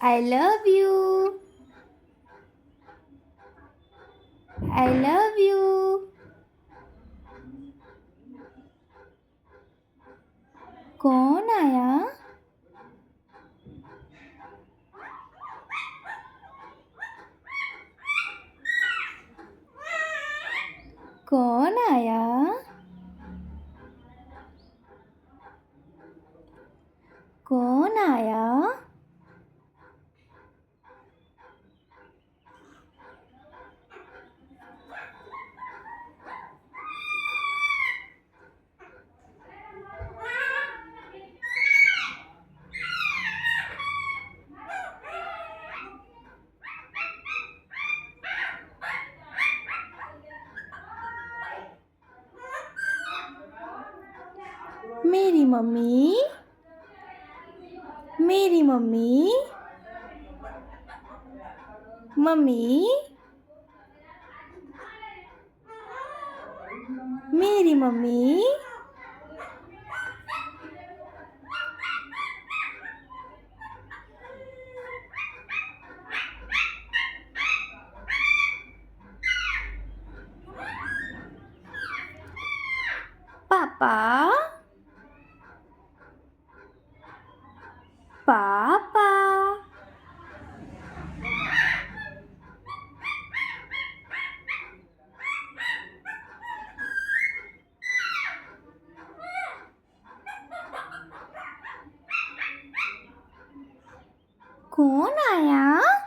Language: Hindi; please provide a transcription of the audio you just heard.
I love you. I love you. कौन आया? कौन आया? कौन आया? मेरी मम्मी, मेरी मम्मी, मम्मी, मेरी मम्मी, पापा, पापा, कौन आया?